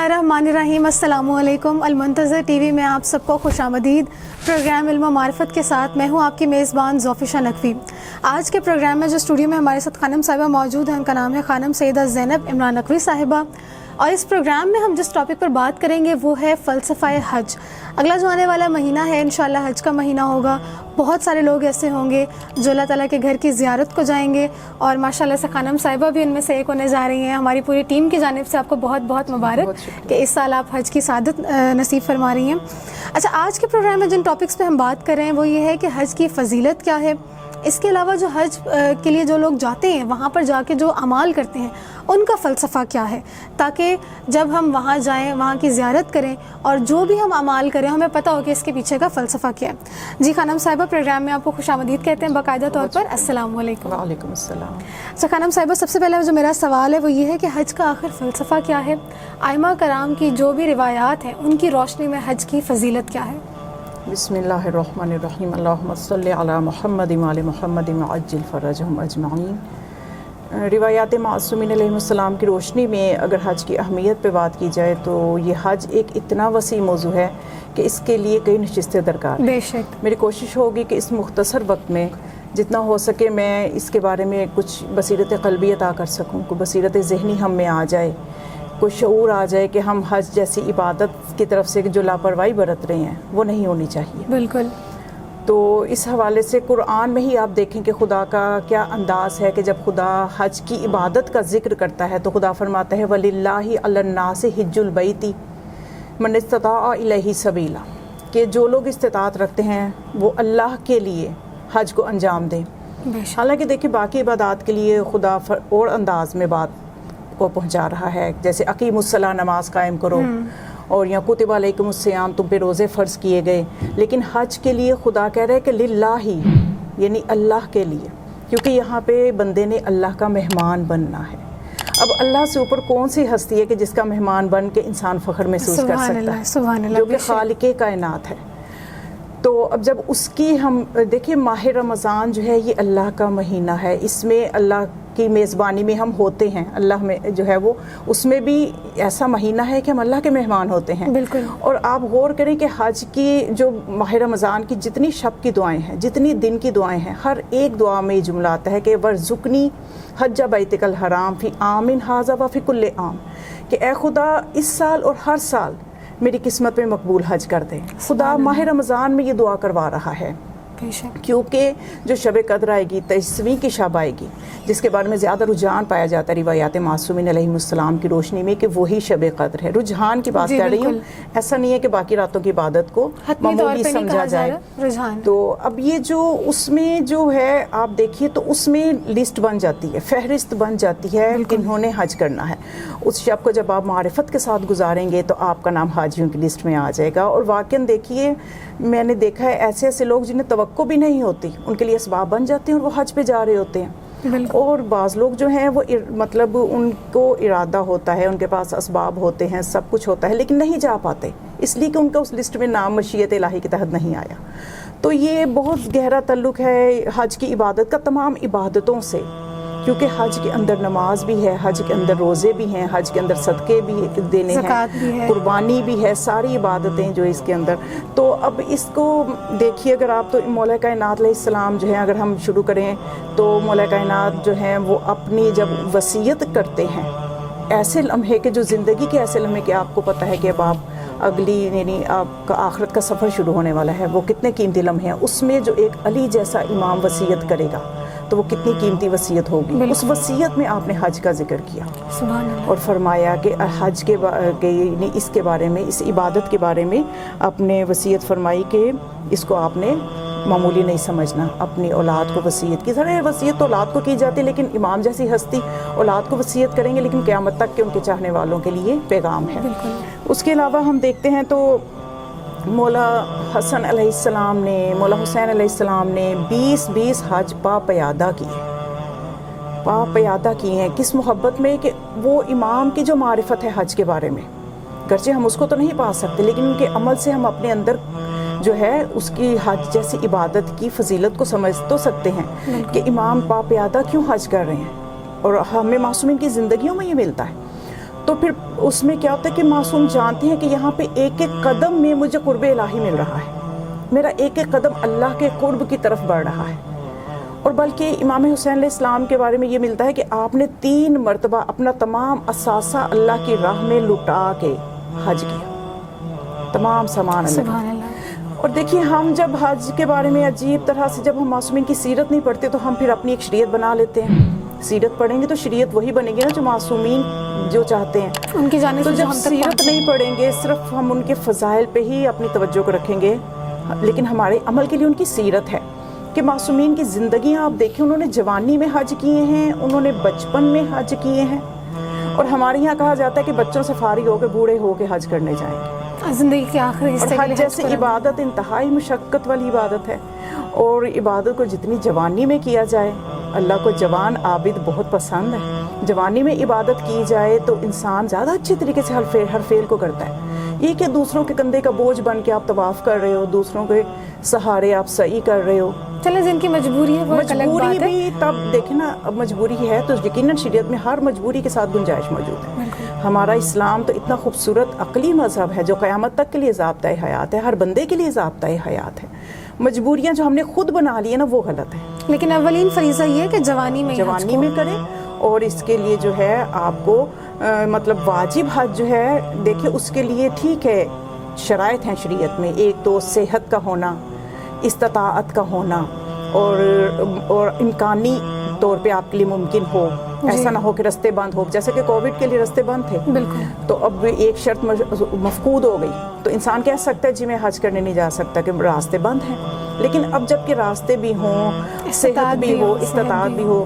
बिस्मिल्लाहिर्रहमानिर्रहीम। अस्सलामुअलैकुम। अलमुंतज़र टीवी में आप सबको खुशामदीद। प्रोग्राम इल्म मारिफत के साथ मैं हूँ आपकी मेज़बान ज़ोफ़िशा नकवी। आज के प्रोग्राम में जो स्टूडियो में हमारे साथ खानम साहिबा मौजूद हैं, उनका नाम है खानम सैयदा ज़ैनब इमरान नकवी साहिबा। और इस प्रोग्राम में हम जिस टॉपिक पर बात करेंगे वो है फ़लसफ़ा हज। अगला जो आने वाला महीना है इंशाअल्लाह हज का महीना होगा। बहुत सारे लोग ऐसे होंगे जो अल्लाह ताला के घर की ज़ियारत को जाएंगे और माशाल्लाह से खानम साहिबा भी उनमें से एक होने जा रही हैं। हमारी पूरी टीम की जानिब से आपको बहुत बहुत मुबारक कि इस साल आप हज की सादत नसीब फरमा रही हैं। अच्छा, आज के प्रोग्राम में जिन टॉपिक्स पे हम बात कर रहे हैं वो ये है कि हज की फ़जीलत क्या है। इसके अलावा जो हज के लिए जो लोग जाते हैं वहाँ पर जाके जो अमाल करते हैं उनका फ़लसफ़ा क्या है, ताकि जब हम वहाँ जाएं, वहाँ की ज़ियारत करें और जो भी हम अमाल करें हमें पता हो कि इसके पीछे का फ़लसफ़ा क्या है। जी खानम साहिबा, प्रोग्राम में आपको खुशामदीद कहते हैं बाकायदा तौर पर। अस्सलाम वालेकुम। वालेकुम अस्सलाम। अच्छा खानम साहिबा, सबसे पहले जो मेरा सवाल है वो ये है कि हज का आखिर फ़लसफ़ा क्या है। आइमा कराम की जो भी रिवायात हैं उनकी रोशनी में हज की फ़जीलत क्या है। बिस्मिल्लाहिर्रहमानिर्रहीम। अल्लाहुम्मा सल्लि अला मुहम्मद व आले मुहम्मद वअज्जिल फ़रजहुम अजमईन। रिवायात मासूमीन अलैहिस्सलाम की रोशनी में अगर हज की अहमियत पे बात की जाए तो ये हज एक इतना वसी मौजू है कि इसके लिए कई नशिस्तें दरकार हैं। बेशक मेरी कोशिश होगी कि इस मुख्तसर वक्त में जितना हो सके मैं इसके बारे में कुछ बसीरत क़ल्बी अता कर सकूँ, कोई बसीरत ज़हनी हम में आ जाए, कोई शऊर आ जाए कि हम हज जैसी इबादत की तरफ से जो लापरवाही बरत रहे हैं वो नहीं होनी चाहिए। बिल्कुल। तो इस हवाले से कुरान में ही आप देखें कि खुदा का क्या अंदाज़ है कि जब खुदा हज की इबादत का ज़िक्र करता है तो खुदा फरमाता है वलिल्लाहि अलन्नासि हिज्जुल बैती मन इस्तताअ इलैहि सबीला, कि जो लोग इस्तिताअत रखते हैं वो अल्लाह के लिए हज को अंजाम दें। हालांकि देखिए बाकी इबादत के लिए खुदा और अंदाज में बात को पहुंचा रहा है, जैसे अकीमुस्सलाह, नमाज कायम करो, और या कुतिबा अलैकुमुस्सियाम, तुम पे रोज़े फ़र्ज़ किए गए। लेकिन हज के लिए खुदा कह रहे हैं कि लिल्लाही, यानी अल्लाह के लिए, क्योंकि यहाँ पे बंदे ने अल्लाह का मेहमान बनना है। अब अल्लाह से ऊपर कौन सी हस्ती है कि जिसका मेहमान बन के इंसान फ़ख्र महसूस कर सकता है, जो कि खालिक़े कायनात है। तो अब जब उसकी हम देखिए माह रमज़ान जो है ये अल्लाह का महीना है, इसमें अल्लाह की मेज़बानी में हम होते हैं। अल्लाह में जो है वो उसमें भी ऐसा महीना है कि हम अल्लाह के मेहमान होते हैं। बिल्कुल। और आप गौर करें कि हज की जो माह रमज़ान की जितनी शब की दुआएं हैं, जितनी दिन की दुआएं हैं, हर एक दुआ में ये जुमला आता है कि वर्ज़ुक़नी हज्जा बैतिकल हराम फ़ी आमिन हाज़ा व फ़ी कुल्ले आम, कि ए खुदा इस साल और हर साल मेरी किस्मत में मकबूल हज कर दे। खुदा माह रमज़ान में ये दुआ करवा रहा है क्योंकि जो शब कद्र आएगी, 23वीं की शब आएगी, जिसके बारे में ज़्यादा रुझान पाया जाता है रिवायात मासूमीन अलैहिस्सलाम की रोशनी में कि वही शब कद्र है। रुझान की बात कर रही हूँ, ऐसा नहीं है कि बाकी रातों की इबादत को मामूली समझा जाए। तो अब ये जो उसमें जो है आप देखिए तो उसमें लिस्ट बन जाती है, फहरिस्त बन जाती है कि इन्होंने हज करना है। उस शब को जब आप मारिफत के साथ गुजारेंगे तो आपका नाम हाजियों की लिस्ट में आ जाएगा। और वाकई देखिए मैंने देखा है ऐसे ऐसे लोग जिन्हें तवक्को भी नहीं होती, उनके लिए असबाब बन जाते हैं और वो हज पे जा रहे होते हैं। और बाज़ लोग जो हैं वो मतलब उनको इरादा होता है, उनके पास असबाब होते हैं, सब कुछ होता है, लेकिन नहीं जा पाते इसलिए कि उनका उस लिस्ट में नाम मशीयत इलाही के तहत नहीं आया। तो ये बहुत गहरा ताल्लुक़ है हज की इबादत का तमाम इबादतों से, क्योंकि हज के अंदर नमाज भी है, हज के अंदर रोज़े भी हैं, हज के अंदर सदक़े भी देने हैं, कुर्बानी भी है, सारी इबादतें जो इसके अंदर। तो अब इसको देखिए अगर आप तो मौला कायनात अलैहिस्सलाम जो है अगर हम शुरू करें तो मौला कायनात जो हैं वो अपनी जब वसीयत करते हैं ऐसे लम्हे के, जो ज़िंदगी के ऐसे लम्हे के आपको पता है कि अब आप अगली यानी आपका आखिरत का सफ़र शुरू होने वाला है, वो कितने कीमती लम्हे हैं। उसमें जो एक अली जैसा इमाम वसीयत करेगा तो वो कितनी कीमती वसीयत होगी। उस वसीयत में आपने हज का जिक्र किया और फरमाया कि हज के इसके बारे में, इस इबादत के बारे में आपने वसीयत फरमाई कि इसको आपने मामूली नहीं समझना, अपनी औलाद को वसीयत की। सारे वसीयत तो औलाद को की जाती है, लेकिन इमाम जैसी हस्ती औलाद को वसीयत करेंगे, लेकिन क़यामत तक के उनके चाहने वालों के लिए पैगाम है। उसके अलावा हम देखते हैं तो मौला हसन अलैहिस्सलाम ने, मौला हुसैन अलैहिस्सलाम ने 20 हज पापयादा किए हैं। किस मोहब्बत में कि वो इमाम की जो मारिफत है हज के बारे में, गरचे हम उसको तो नहीं पा सकते, लेकिन उनके अमल से हम अपने अंदर जो है उसकी हज जैसी इबादत की फजीलत को समझ तो सकते हैं कि इमाम पापयादा क्यों हज कर रहे हैं, और हमें मासूमीन की ज़िंदगियों में ये मिलता है। تو پھر اس میں کیا ہوتا ہے کہ معصوم جانتے ہیں کہ یہاں پہ ایک ایک قدم میں مجھے قرب الہی مل رہا ہے، میرا ایک ایک قدم اللہ کے قرب کی طرف بڑھ رہا ہے. اور بلکہ امام حسین علیہ السلام کے بارے میں یہ ملتا ہے کہ آپ نے 3 مرتبہ اپنا تمام اثاثہ اللہ کی راہ میں لٹا کے حج کیا، تمام سامان اللہ. سبحان اللہ. اور دیکھیے ہم جب حج کے بارے میں عجیب طرح سے جب ہم معصومین کی سیرت نہیں پڑھتے تو ہم پھر اپنی ایک شریعت بنا لیتے ہیں. سیرت پڑھیں گے تو شریعت وہی بنے گی نا جو معصومین جو چاہتے ہیں. ان کی جانب تو سے جو جب ہم تک سیرت نہیں پڑھیں گے، صرف ہم ان کے فضائل پہ ہی اپنی توجہ کو رکھیں گے، لیکن ہمارے عمل کے لیے ان کی سیرت ہے کہ معصومین کی زندگیاں آپ دیکھیں، انہوں نے جوانی میں حج کیے ہیں، انہوں نے بچپن میں حج کیے ہیں، اور ہمارے یہاں کہا جاتا ہے کہ بچوں سے فارغ ہو کے بوڑھے ہو کے حج کرنے جائیں گے. زندگی کے آخری حصے اور کے حج لیے جیسے کرنا. عبادت انتہائی مشقت والی عبادت ہے، اور عبادت کو جتنی جوانی میں کیا جائے، اللہ کو جوان عابد بہت پسند ہے، جوانی میں عبادت کی جائے تو انسان زیادہ اچھے طریقے سے ہر فعل کو کرتا ہے. یہ کہ دوسروں کے کندھے کا بوجھ بن کے آپ طواف کر رہے ہو، دوسروں کے سہارے آپ سعی کر رہے ہو. چلے جن کی مجبوری ہے وہ ایک الگ مجبوری بات ہے. بھی تب دیکھیں نا، اب مجبوری ہے تو یقیناً شریعت میں ہر مجبوری کے ساتھ گنجائش موجود ہے. ہمارا اسلام تو اتنا خوبصورت عقلی مذہب ہے جو قیامت تک کے لیے ضابطۂ حیات ہے، ہر بندے کے لیے ضابطۂ حیات ہے. مجبوریاں جو ہم نے خود بنا لی ہیں نا وہ غلط ہے. لیکن اولین فریضہ یہ ہے کہ جوانی میں جوانی میں کریں، اور اس کے لیے جو ہے آپ کو مطلب واجب حج جو ہے دیکھیں اس کے لیے ٹھیک ہے شرائط ہیں شریعت میں. ایک تو صحت کا ہونا، استطاعت کا ہونا، اور امکانی طور پہ آپ کے لیے ممکن ہو. ایسا نہ ہو کہ راستے بند ہو، جیسے کہ کووڈ کے لیے راستے بند تھے. بالکل. تو اب ایک شرط مفقود ہو گئی تو انسان کہہ سکتا ہے جی میں حج کرنے نہیں جا سکتا کہ راستے بند ہیں. لیکن اب جب کہ راستے بھی ہوں، صحت بھی ہو، استطاعت بھی ہو،